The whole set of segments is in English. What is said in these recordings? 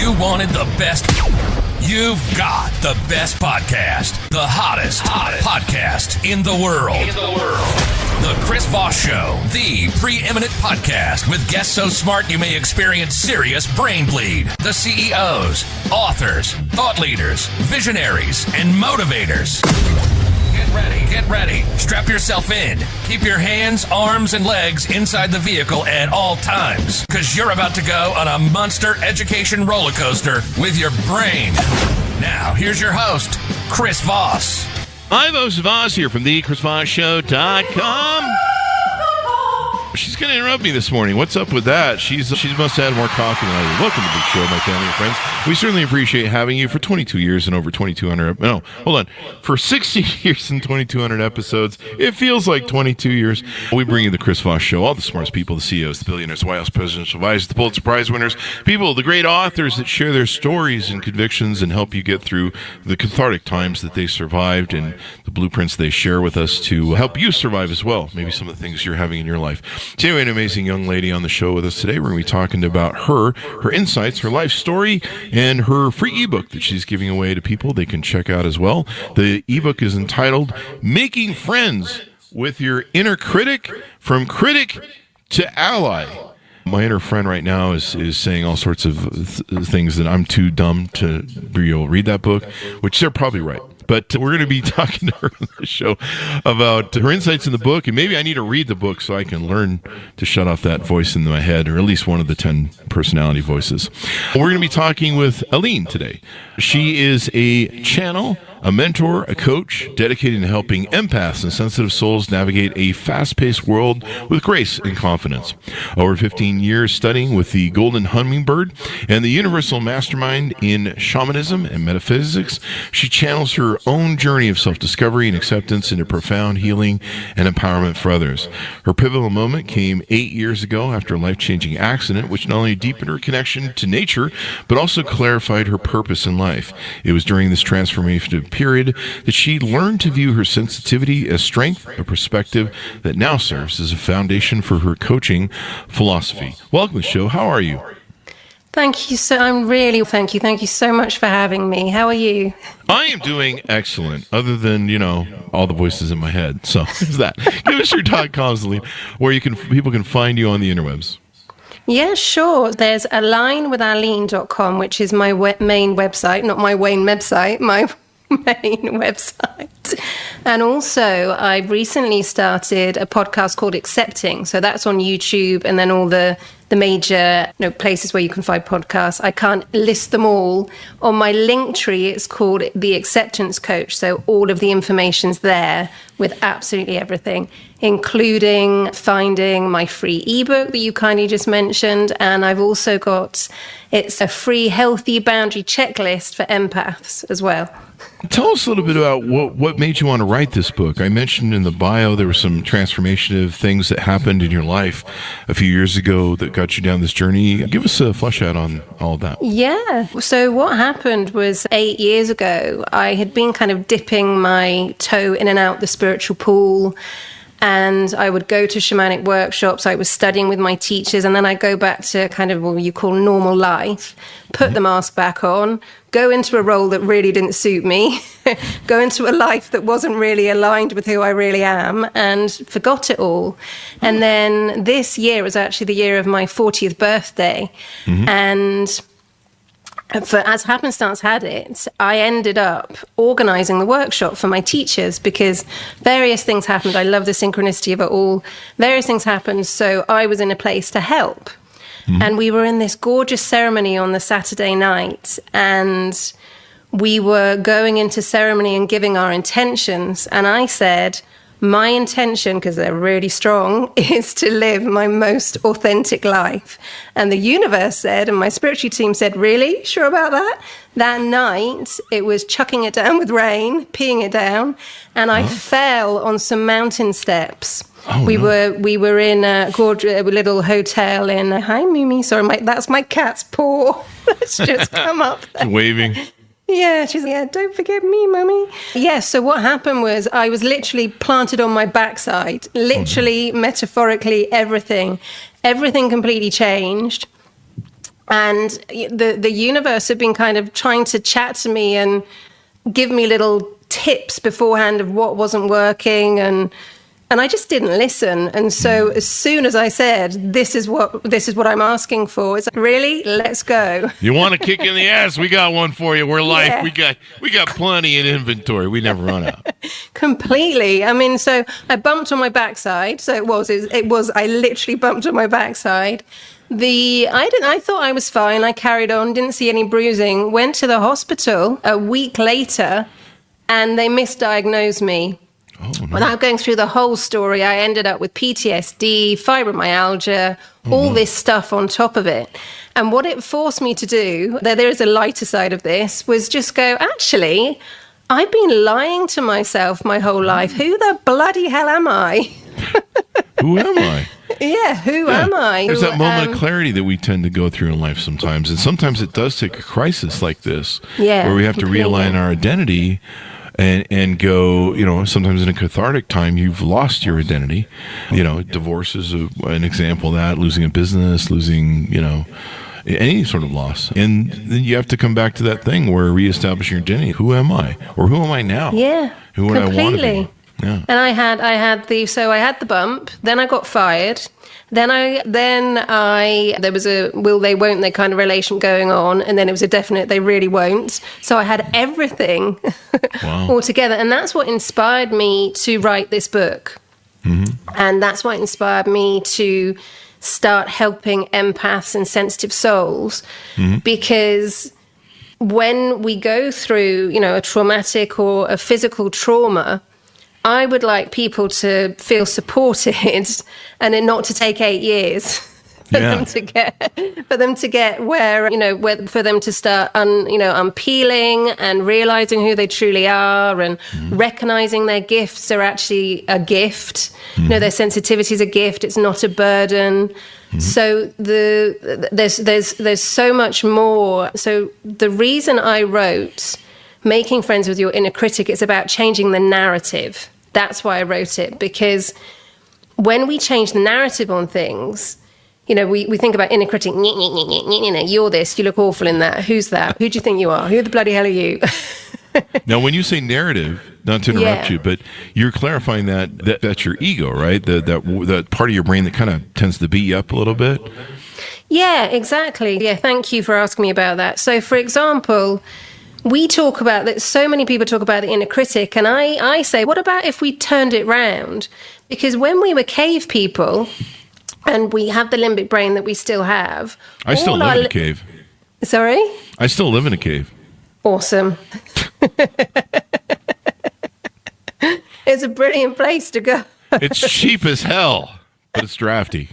you wanted the best, you've got the best podcast. The hottest podcast in the world. The Chris Voss Show, the preeminent podcast with guests so smart you may experience serious brain bleed. The CEOs, authors, thought leaders, visionaries, and motivators. Get ready. Strap yourself in. Keep your hands, arms, and legs inside the vehicle at all times, because you're about to go on a monster education roller coaster with your brain. Now, here's your host, Chris Voss. Hi, Voss here from thechrisvossshow.com. She's going to interrupt me this morning. What's up with that? She must have had more coffee than I do. Welcome to the big show, my family and friends. We certainly appreciate having you for 22 years and over 2,200. No, hold on. For 60 years and 2,200 episodes, it feels like 22 years. We bring you the Chris Voss Show. All the smartest people, the CEOs, the billionaires, the White House presidential advisors, the Pulitzer Prize winners, people, the great authors that share their stories and convictions and help you get through the cathartic times that they survived and the blueprints they share with us to help you survive as well. Maybe some of the things you're having in your life. Today, an amazing young lady on the show with us today. We're going to be talking about her insights, her life story, and her free ebook that she's giving away to people they can check out as well. The ebook is entitled Making Friends with Your Inner Critic, From Critic to Ally. My inner friend right now is saying all sorts of things that I'm too dumb to be able to read that book, which they're probably right. But we're going to be talking to her on the show about her insights in the book, and maybe I need to read the book so I can learn to shut off that voice in my head, or at least one of the 10 personality voices. We're going to be talking with Aline today. She is a channel, a mentor, a coach, dedicated to helping empaths and sensitive souls navigate a fast-paced world with grace and confidence. Over 15 years studying with the Golden Hummingbird and the Universal Mastermind in shamanism and metaphysics, she channels her own journey of self-discovery and acceptance into profound healing and empowerment for others. Her pivotal moment came 8 years ago after a life-changing accident, which not only deepened her connection to nature, but also clarified her purpose in life. It was during this transformative period that she learned to view her sensitivity as strength, a perspective that now serves as a foundation for her coaching philosophy. Welcome to the show. How are you? Thank you. Thank you so much for having me. How are you? I am doing excellent, other than, all the voices in my head. So there's that. Give us your .com, Aline, where people can find you on the interwebs. Yeah, sure. There's aline.com, which is my main website, not my Wayne website, my main website. And also, I've recently started a podcast called Accepting. So that's on YouTube, and then all the major places where you can find podcasts. I can't list them all. On my link tree, it's called The Acceptance Coach. So all of the information's there with absolutely everything, including finding my free ebook that you kindly just mentioned. And I've also it's a free healthy boundary checklist for empaths as well. Tell us a little bit about what made you want to write this book. I mentioned in the bio there were some transformative things that happened in your life a few years ago that got you down this journey. Give us a flesh out on all of that. Yeah. So what happened was 8 years ago, I had been kind of dipping my toe in and out the spiritual pool. And I would go to shamanic workshops. I was studying with my teachers. And then I go back to kind of what you call normal life, put the mask back on, go into a role that really didn't suit me, go into a life that wasn't really aligned with who I really am, and forgot it all. And then this year was actually the year of my 40th birthday. And as happenstance had it, I ended up organizing the workshop for my teachers because various things happened. I love the synchronicity of it all. Various things happened, so I was in a place to help. And we were in this gorgeous ceremony on the Saturday night, and we were going into ceremony and giving our intentions. And I said, my intention, because they're really strong, is to live my most authentic life. And the universe said, and my spiritual team said, really? Sure about that? That night, it was chucking it down with rain, peeing it down, and I fell on some mountain steps. We were in a gorgeous little hotel in, hi Mimi, sorry, that's my cat's paw. Let's just come up there. Waving. Yeah, she's like, yeah, don't forget me, Mummy. Yeah, so what happened was I was literally planted on my backside, literally, metaphorically, everything completely changed. And the universe had been kind of trying to chat to me and give me little tips beforehand of what wasn't working, and I just didn't listen. And so as soon as I said, this is what I'm asking for, it's like, really? Let's go. You want a kick in the ass? We got one for you. We're life. Yeah. We got plenty in inventory. We never run out. Completely. I mean, so I bumped on my backside. So it was I literally bumped on my backside. I thought I was fine. I carried on, didn't see any bruising, went to the hospital a week later, and they misdiagnosed me. Oh, no. Without going through the whole story, I ended up with PTSD, fibromyalgia, all this stuff on top of it. And what it forced me to do, there is a lighter side of this, was just go, actually, I've been lying to myself my whole life. Who the bloody hell am I? Who am I? Yeah, who am I? There's that moment of clarity that we tend to go through in life sometimes. And sometimes it does take a crisis like this, where we have to realign our identity and go, sometimes in a cathartic time, you've lost your identity. Divorce is an example of that, losing a business, losing, any sort of loss. And then you have to come back to that thing where reestablishing your identity. Who am I? Or who am I now? Yeah, who would I want to be? Yeah. And I had the bump, then I got fired. Then there was a will they, won't they kind of relation going on. And then it was a definite they really won't. So I had everything all together. And that's what inspired me to write this book. Mm-hmm. And that's what inspired me to start helping empaths and sensitive souls. Mm-hmm. Because when we go through, a traumatic or a physical trauma, I would like people to feel supported and it not to take 8 years for them to get where, for them to start unpeeling and realizing who they truly are and recognizing their gifts are actually a gift. Their sensitivity is a gift. It's not a burden. So there's so much more. So the reason I wrote Making Friends with Your Inner Critic, it's about changing the narrative. That's why I wrote it, because when we change the narrative on things, we think about inner critic, you're this, you look awful in that. Who's that? Who do you think you are? Who the bloody hell are you? Now, when you say narrative, not to interrupt you, but you're clarifying that's your ego, right? That part of your brain that kind of tends to beat you up a little bit. Yeah, exactly. Yeah, thank you for asking me about that. So, for example, we talk about that. So many people talk about the inner critic, and I say, what about if we turned it round? Because when we were cave people, and we have the limbic brain that we still have. I still live in a cave. Sorry? I still live in a cave. Awesome. It's a brilliant place to go. It's cheap as hell, but it's drafty.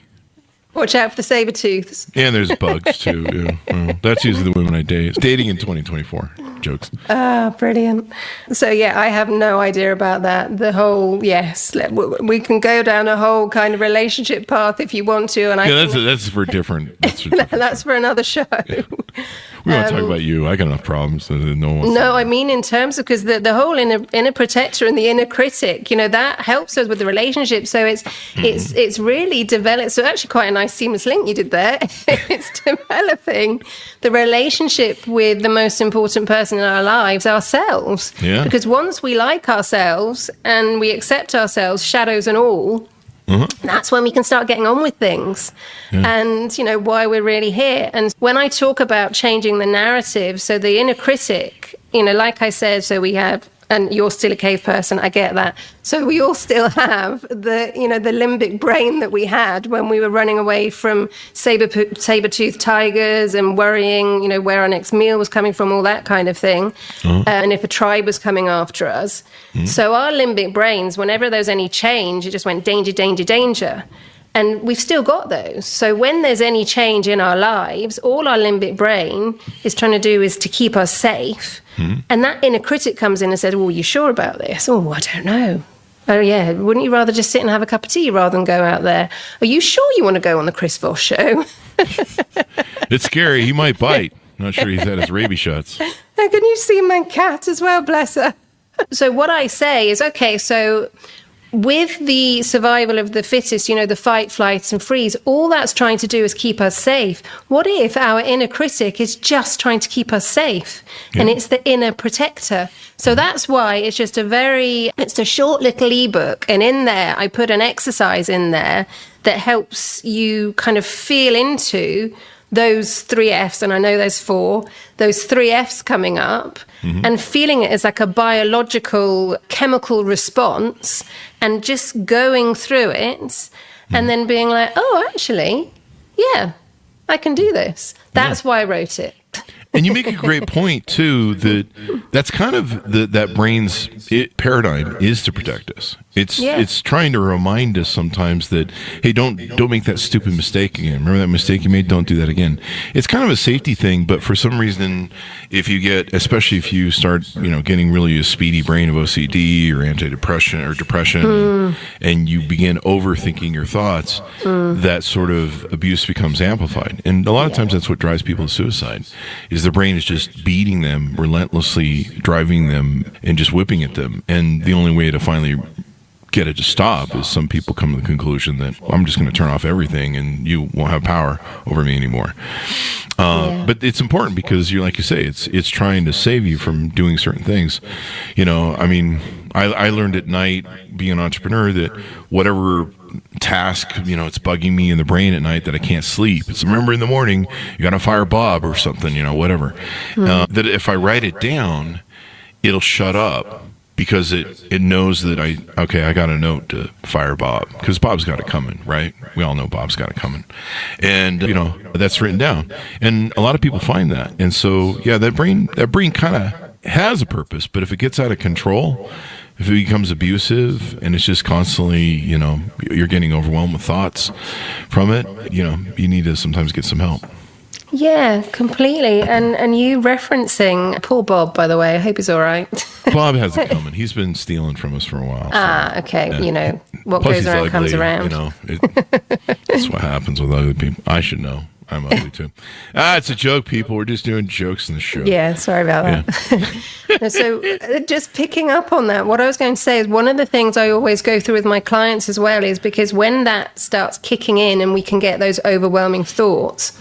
Watch out for the saber-tooths. And there's bugs, too. That's usually the women I date. It's dating in 2024. Jokes. Brilliant. So, I have no idea about that. The whole, we can go down a whole kind of relationship path if you want to. And that's for different. That's for another show. We want to talk about you. I got enough problems. I mean, in terms of, because the whole inner protector and the inner critic, that helps us with the relationship. So it's really developed. So actually quite a nice seamless link you did there. It's developing the relationship with the most important person in our lives, ourselves. Yeah. Because once we like ourselves and we accept ourselves, shadows and all, that's when we can start getting on with things and, why we're really here. And when I talk about changing the narrative, so the inner critic, like I said, so we have, and you're still a cave person, I get that. So we all still have the limbic brain that we had when we were running away from saber-toothed tigers and worrying, where our next meal was coming from, all that kind of thing. And if a tribe was coming after us. So our limbic brains, whenever there's any change, it just went danger, danger, danger. And we've still got those. So when there's any change in our lives, all our limbic brain is trying to do is to keep us safe. And that inner critic comes in and says, well, are you sure about this? Oh, I don't know. Oh, yeah. Wouldn't you rather just sit and have a cup of tea rather than go out there? Are you sure you want to go on the Chris Voss show? It's scary. He might bite. Not sure he's had his rabies shots. And can you see my cat as well? Bless her. So what I say is, okay, so with the survival of the fittest, the fight, flight, and freeze, all that's trying to do is keep us safe. What if our inner critic is just trying to keep us safe? Yeah. And it's the inner protector. So that's why it's just it's a short little ebook. And in there, I put an exercise in there that helps you kind of feel into those 3 Fs, and I know there's 4, those 3 Fs coming up, and feeling it as like a biological chemical response, and just going through it, and then being like, oh, actually, yeah, I can do this. That's why I wrote it. And you make a great point, too, that's kind of that brain's paradigm is to protect us. It's trying to remind us sometimes that, hey, don't make that stupid mistake again. Remember that mistake you made? Don't do that again. It's kind of a safety thing, but for some reason, especially if you start, getting really a speedy brain of OCD or antidepressant or depression, and you begin overthinking your thoughts, that sort of abuse becomes amplified. And a lot of times that's what drives people to suicide, is their brain is just beating them, relentlessly driving them and just whipping at them. And the only way to finally get it to stop is some people come to the conclusion that I'm just going to turn off everything and you won't have power over me anymore. But it's important because like you say, it's trying to save you from doing certain things. I learned at night, being an entrepreneur, that whatever task, it's bugging me in the brain at night that I can't sleep. It's remember in the morning, you got to fire Bob or something, whatever. That if I write it down, it'll shut up. Because it knows that I got a note to fire Bob, because Bob's got it coming, right? We all know Bob's got it coming. And, that's written down. And a lot of people find that. And so, that brain kind of has a purpose, but if it gets out of control, if it becomes abusive and it's just constantly, you're getting overwhelmed with thoughts from it, you need to sometimes get some help. Yeah, completely. And you referencing poor Bob, by the way, I hope he's all right. Bob has it coming. He's been stealing from us for a while. So, okay. Yeah. What Plus goes around ugly, comes around. That's what happens with ugly people. I should know. I'm ugly too. It's a joke, people. We're just doing jokes in the show. Yeah, sorry about that. So just picking up on that, what I was going to say is one of the things I always go through with my clients as well is because when that starts kicking in and we can get those overwhelming thoughts,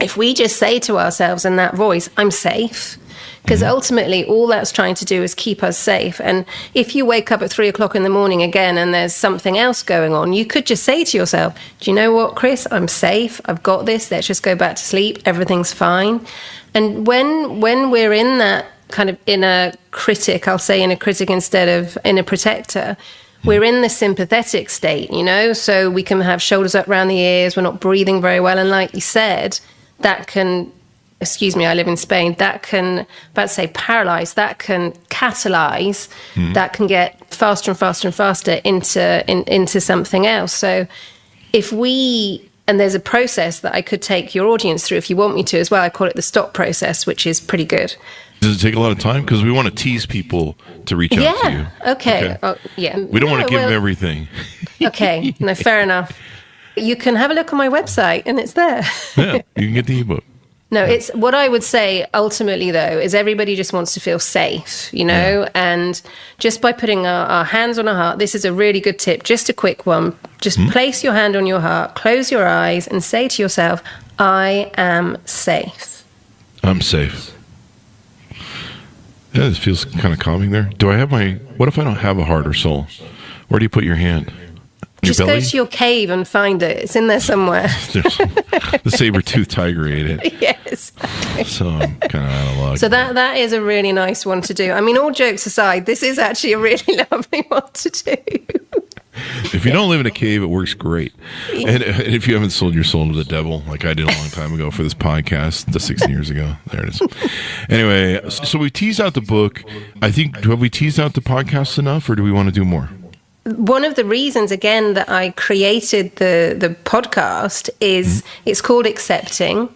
if we just say to ourselves in that voice, I'm safe, because ultimately all that's trying to do is keep us safe. And if you wake up at 3 o'clock in the morning again and there's something else going on, you could just say to yourself, do you know what, Chris, I'm safe. I've got this. Let's just go back to sleep. Everything's fine. And when we're in that kind of inner critic, I'll say inner critic instead of inner protector, we're in the sympathetic state, so we can have shoulders up around the ears. We're not breathing very well. And like you said, that can, I live in Spain, that can, paralyze, that can catalyze, that can get faster and faster and faster into something else. So and there's a process that I could take your audience through if you want me to as well. I call it the stop process, which is pretty good. Does it take a lot of time? Because we want to tease people to reach out to you. Okay. We don't want to give them everything. Okay. No, fair enough. You can have a look on my website and it's there. Yeah, you can get the ebook. No, it's what I would say ultimately, though, is everybody just wants to feel safe, and just by putting our hands on our heart, this is a really good tip, just a quick one. Just place your hand on your heart, close your eyes and say to yourself, I am safe. I'm safe. Yeah, this feels kind of calming there. What if I don't have a heart or soul? Where do you put your hand? Just go to your cave and find it. It's in there somewhere. The saber-toothed tiger ate it. Yes. So I'm kind of out of luck. So that is a really nice one to do. I mean, all jokes aside, this is actually a really lovely one to do. If you don't live in a cave, it works great. And if you haven't sold your soul to the devil, like I did a long time ago for this podcast, 16 years ago, there it is. Anyway, so we teased out the book. I think, have we teased out the podcast enough, or do we want to do more? One of the reasons, again, that I created the podcast is it's called Accepting.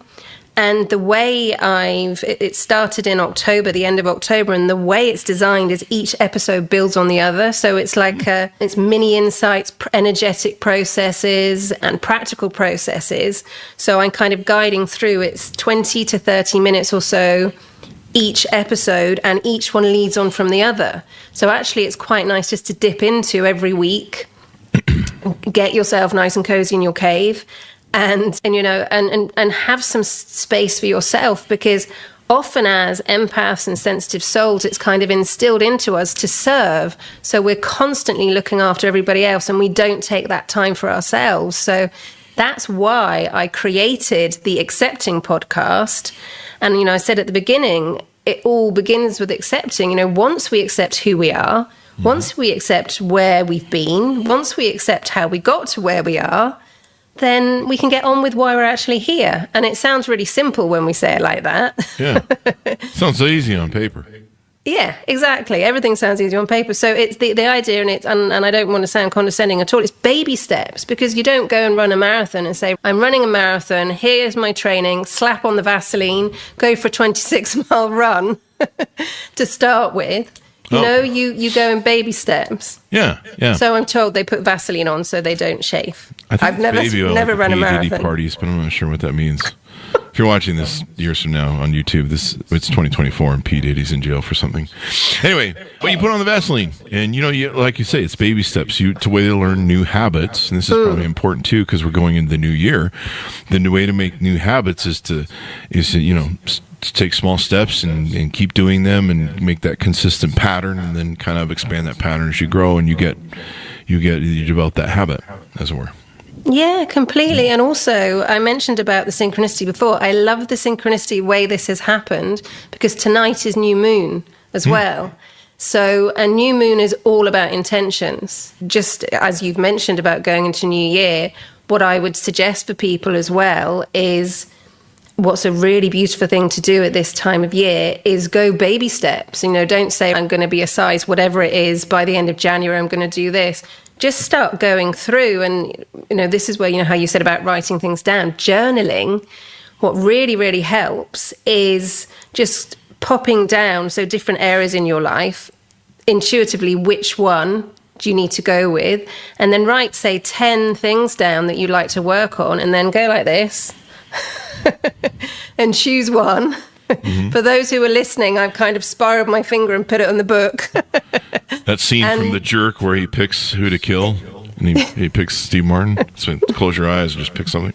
And the way it started in October, the end of October, and the way it's designed is each episode builds on the other. So it's like it's mini insights, energetic processes, and practical processes. So I'm kind of guiding through. It's 20 to 30 minutes or so each episode, and each one leads on from the other. So actually it's quite nice just to dip into every week, get yourself nice and cozy in your cave, and have some space for yourself, because often as empaths and sensitive souls, it's kind of instilled into us to serve. So we're constantly looking after everybody else, and we don't take that time for ourselves. So that's why I created the Accepting podcast. And, I said at the beginning, it all begins with accepting. Once we accept who we are, once we accept where we've been, once we accept how we got to where we are, then we can get on with why we're actually here. And it sounds really simple when we say it like that. Yeah. Sounds so easy on paper. Yeah, exactly. Everything sounds easy on paper. So it's the idea, and I don't want to sound condescending at all, it's baby steps, because you don't go and run a marathon and say, I'm running a marathon, here's my training, slap on the Vaseline, go for a 26-mile run to start with. You go in baby steps. Yeah, yeah. So I'm told they put Vaseline on so they don't chafe. I've never run a marathon. Parties, but I'm not sure what that means. If you're watching this years from now on YouTube, it's 2024 and P. Diddy's in jail for something. Anyway, but you put on the Vaseline, and like you say, it's baby steps. To way to learn new habits, and this is probably important too, because we're going into the new year. The new way to make new habits is to take small steps and keep doing them, and make that consistent pattern, and then kind of expand that pattern as you grow, and you develop that habit, as it were. Yeah, completely. And also, I mentioned about the synchronicity before. I love the synchronicity way this has happened, because tonight is new moon as well. So a new moon is all about intentions. Just as you've mentioned about going into new year, what I would suggest for people as well is, what's a really beautiful thing to do at this time of year is go baby steps. Don't say, I'm going to be a size, whatever it is, by the end of January, I'm going to do this. Just start going through. And, this is where, how you said about writing things down, journaling. What really, really helps is just popping down, so different areas in your life, intuitively, which one do you need to go with? And then write, say, 10 things down that you'd like to work on, and then go like this. And choose one. Mm-hmm. For those who are listening, I've kind of spiraled my finger and put it on the book. That scene from The Jerk where he picks who to kill, and he picks Steve Martin. So close your eyes and just pick something.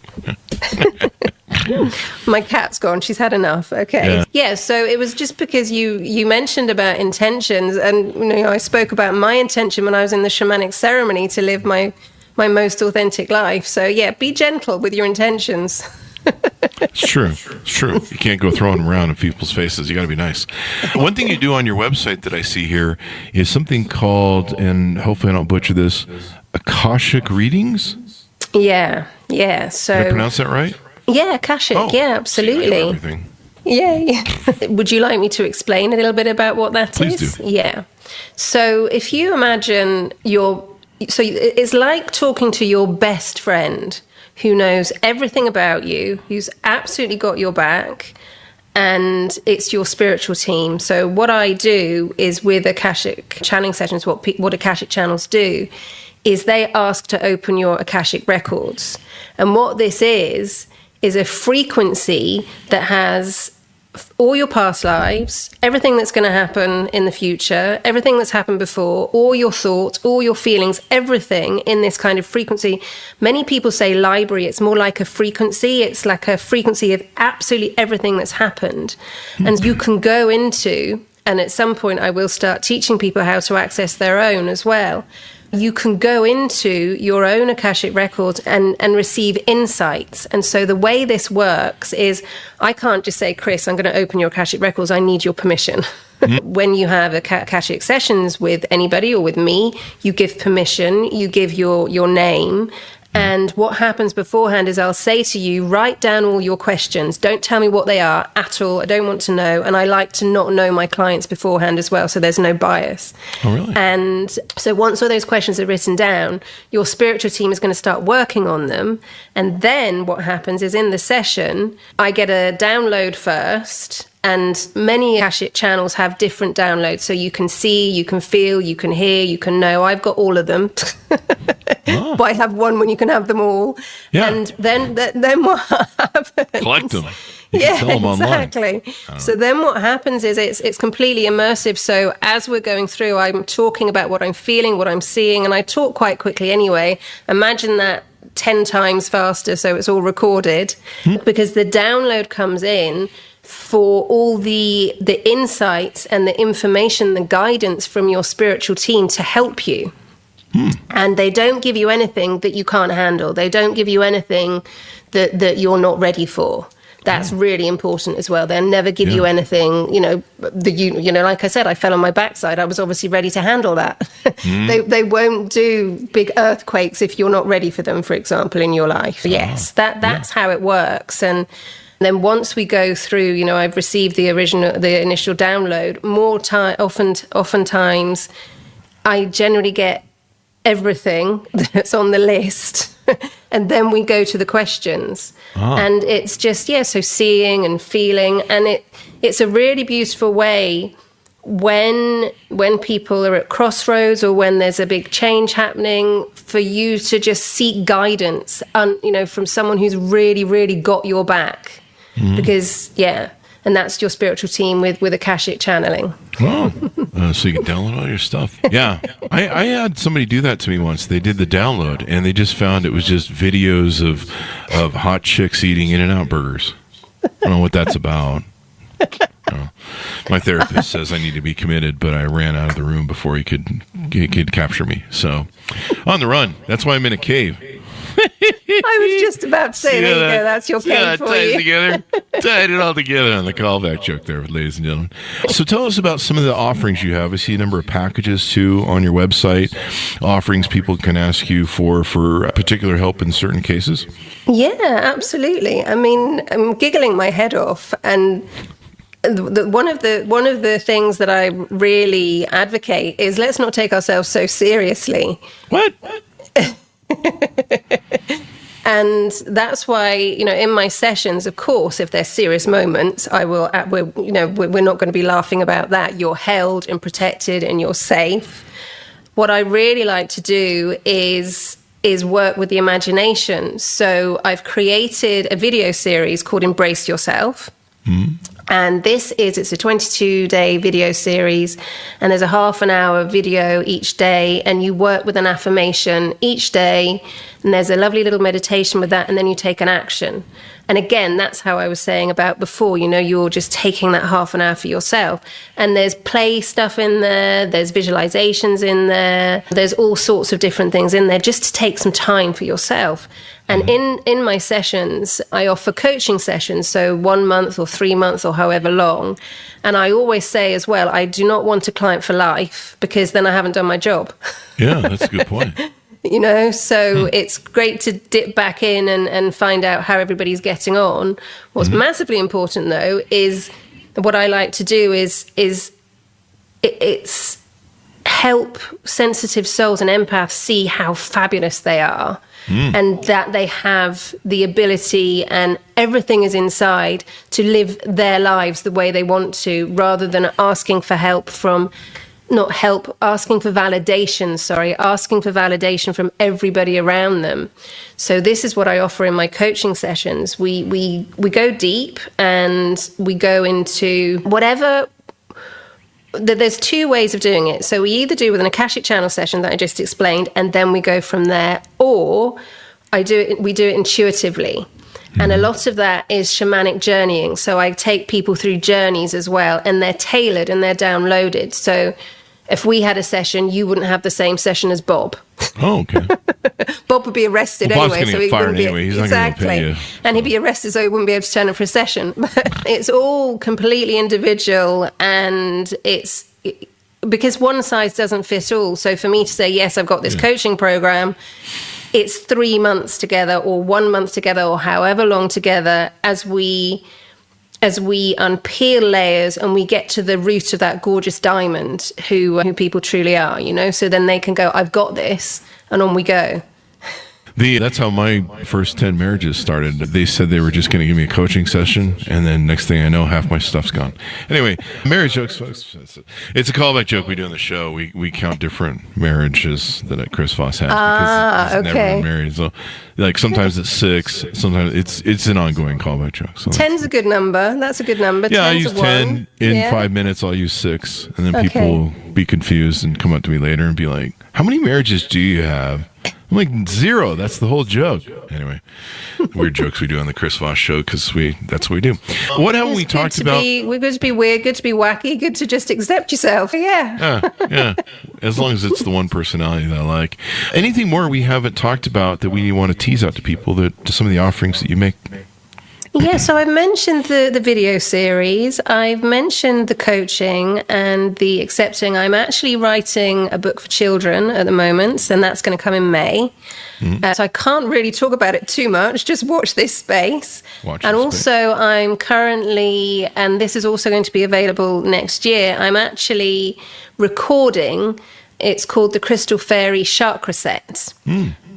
Yeah. My cat's gone. She's had enough. Okay. Yeah, so it was just because you mentioned about intentions, and I spoke about my intention when I was in the shamanic ceremony to live my most authentic life. So yeah, be gentle with your intentions. It's true. You can't go throwing them around in people's faces. You got to be nice. One thing you do on your website that I see here is something called, and hopefully I don't butcher this, Akashic readings? Yeah. So, did I pronounce that right? Yeah, Akashic. Oh, yeah, absolutely. Yeah. Would you like me to explain a little bit about what that Please is? Do. Yeah. So if you imagine it's like talking to your best friend who knows everything about you, who's absolutely got your back, and it's your spiritual team. So what I do is, with Akashic channeling sessions, what Akashic channels do is they ask to open your Akashic records. And what this is a frequency that has all your past lives, everything that's going to happen in the future, everything that's happened before, all your thoughts, all your feelings, everything in this kind of frequency. Many people say library. It's more like a frequency. It's like a frequency of absolutely everything that's happened. And you can go into, and at some point I will start teaching people how to access their own as well. You can go into your own Akashic records and receive insights. And so the way this works is, I can't just say, Chris, I'm going to open your Akashic records. I need your permission. When you have Akashic sessions with anybody or with me, you give permission, you give your name. And what happens beforehand is I'll say to you, write down all your questions. Don't tell me what they are at all. I don't want to know. And I like to not know my clients beforehand as well, so there's no bias. Oh, really? And so once all those questions are written down, your spiritual team is going to start working on them. And then what happens is, in the session, I get a download first. And many Akashic channels have different downloads. So you can see, you can feel, you can hear, you can know. I've got all of them. Why have one when you can have them all? Yeah. And then what happens? Collect them. You can sell them online. Exactly. So then what happens is it's completely immersive. So as we're going through, I'm talking about what I'm feeling, what I'm seeing, and I talk quite quickly anyway. Imagine that 10 times faster, so it's all recorded, because the download comes in for all the insights and the information, the guidance from your spiritual team to help you. And they don't give you anything that you can't handle. They don't give you anything that you're not ready for. That's really important as well. They'll never give you anything, like I said, I fell on my backside. I was obviously ready to handle that. They won't do big earthquakes if you're not ready for them, for example, in your life. Yes, that's how it works. And then once we go through, I've received the initial download, oftentimes I generally get everything that's on the list. And then we go to the questions. And it's just, so seeing and feeling. And it's a really beautiful way when people are at crossroads or when there's a big change happening, for you to just seek guidance, from someone who's really, really got your back. Because, and that's your spiritual team with Akashic channeling. Oh, so you can download all your stuff. Yeah. I had somebody do that to me once. They did the download, and they just found it was just videos of hot chicks eating In-N-Out burgers. I don't know what that's about. My therapist says I need to be committed, but I ran out of the room before he could capture me. So, on the run. That's why I'm in a cave. I was just about to say, there you go, that's your cave for you. Tied it all together on the callback joke there, ladies and gentlemen. So tell us about some of the offerings you have. I see a number of packages, too, on your website, offerings people can ask you for particular help in certain cases. Yeah, absolutely. I mean, I'm giggling my head off, and one of the things that I really advocate is let's not take ourselves so seriously. What? And that's why, in my sessions, of course, if there's serious moments, we're not going to be laughing about that. You're held and protected and you're safe. What I really like to do is work with the imagination. So I've created a video series called Embrace Yourself. And it's a 22-day video series, and there's a half an hour video each day, and you work with an affirmation each day, and there's a lovely little meditation with that, and then you take an action. And again, that's how I was saying about before, you're just taking that half an hour for yourself. And there's play stuff in there, there's visualizations in there, there's all sorts of different things in there just to take some time for yourself. And in my sessions, I offer coaching sessions, so 1 month or 3 months or however long. And I always say as well, I do not want a client for life, because then I haven't done my job. Yeah, that's a good point. So it's great to dip back in and find out how everybody's getting on. What's massively important, though, is what I like to do is it's help sensitive souls and empaths see how fabulous they are. And that they have the ability and everything is inside to live their lives the way they want to, rather than asking for asking for validation from everybody around them. So this is what I offer in my coaching sessions. We go deep, and we go into whatever. There's two ways of doing it. So we either do with an Akashic channel session that I just explained, and then we go from there, or we do it intuitively. And a lot of that is shamanic journeying. So I take people through journeys as well, and they're tailored and they're downloaded. So if we had a session, you wouldn't have the same session as Bob. Oh, okay. Bob would be arrested Bob's anyway. So he fired anyway. He's exactly. Not going to pay you. And he'd be arrested, so he wouldn't be able to turn up for a session. But it's all completely individual, and it's because one size doesn't fit all. So for me to say, yes, I've got this coaching program, it's 3 months together or 1 month together or however long together as we unpeel layers and we get to the root of that gorgeous diamond who people truly are, So then they can go, I've got this, and on we go. That's how my first 10 marriages started. They said they were just going to give me a coaching session, and then next thing I know, half my stuff's gone. Anyway, marriage jokes, folks. It's a callback joke we do on the show. We count different marriages that Chris Voss has because he's never been married. So, like, sometimes it's 6, sometimes it's an ongoing callback joke. So 10's a good number. That's a good number. Yeah, I use 10. In 5 minutes, I'll use 6. And then people will be confused and come up to me later and be like, how many marriages do you have? I'm like, 0. That's the whole joke. Anyway, weird jokes we do on the Chris Voss show because that's what we do. What haven't we talked about? We're good to be weird, good to be wacky, good to just accept yourself. Yeah. As long as it's the one personality that I like. Anything more we haven't talked about that we want to tease out to people, to some of the offerings that you make? Yeah, so I've mentioned the video series, I've mentioned the coaching and the accepting. I'm actually writing a book for children at the moment, and that's going to come in May. So I can't really talk about it too much, just watch this space. I'm currently, and this is also going to be available next year, I'm actually recording, it's called the Crystal Fairy Chakra Set.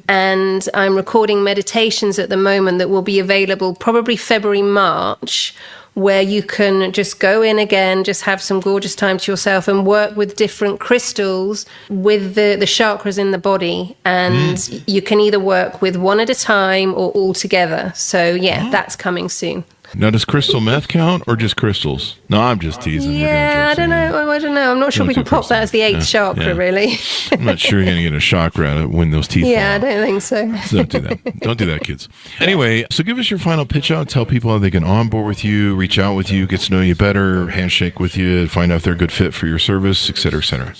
And I'm recording meditations at the moment that will be available probably February, March, where you can just go in again, just have some gorgeous time to yourself and work with different crystals with the chakras in the body. And you can either work with one at a time or all together. So, that's coming soon. Now, does crystal meth count or just crystals? No, I'm just teasing. Yeah, I don't know. I'm not sure we can pop that as the 8th chakra, really. I'm not sure you're going to get a chakra when those teeth fall out. I don't think so. So don't do that. Don't do that, kids. Anyway, so give us your final pitch out. Tell people how they can onboard with you, reach out with you, get to know you better, handshake with you, find out if they're a good fit for your service, et cetera, et cetera.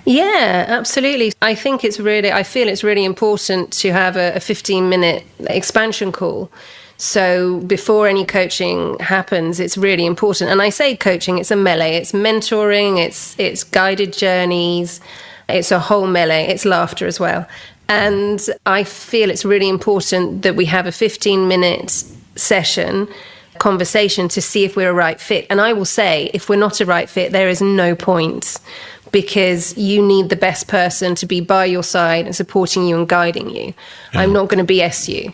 Yeah, absolutely. I feel it's really important to have a 15-minute expansion call. So before any coaching happens, it's really important. And I say coaching, it's a melee. It's mentoring, it's guided journeys, it's a whole melee, it's laughter as well. And I feel it's really important that we have a 15-minute session, conversation to see if we're a right fit. And I will say, if we're not a right fit, there is no point, because you need the best person to be by your side and supporting you and guiding you. Yeah. I'm not going to BS you,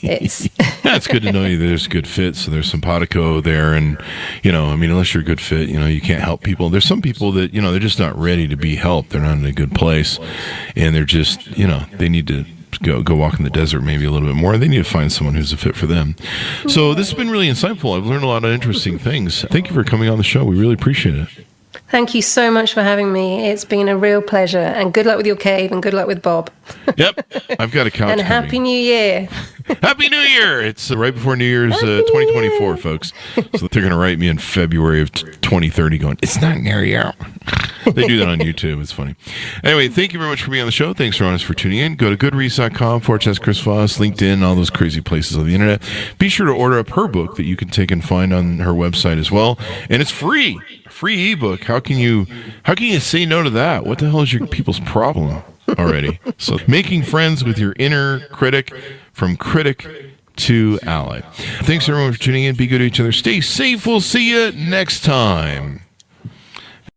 It's it's good to know there's a good fit, so there's simpatico there, and unless you're a good fit, you can't help people. There's some people that they're just not ready to be helped. They're not in a good place, and they're just they need to go walk in the desert maybe a little bit more. They need to find someone who's a fit for them. So this has been really insightful. I've learned a lot of interesting things. Thank you for coming on the show. We really appreciate it. Thank you so much for having me. It's been a real pleasure. And good luck with your cave and good luck with Bob. Yep. I've got a couch And Happy New Year. Happy New Year. It's right before New Year's 2024, folks. So they're going to write me in February of 2030 going, it's not near yet. They do that on YouTube. It's funny. Anyway, thank you very much for being on the show. Thanks for tuning in. Go to goodreads.com/Chris Voss, LinkedIn, all those crazy places on the internet. Be sure to order up her book that you can take and find on her website as well. And it's free. Free ebook. How can you say no to that? What the hell is your people's problem already? So making friends with your inner critic, from critic to ally. Thanks everyone for tuning in. Be good to each other. Stay safe. We'll see you next time.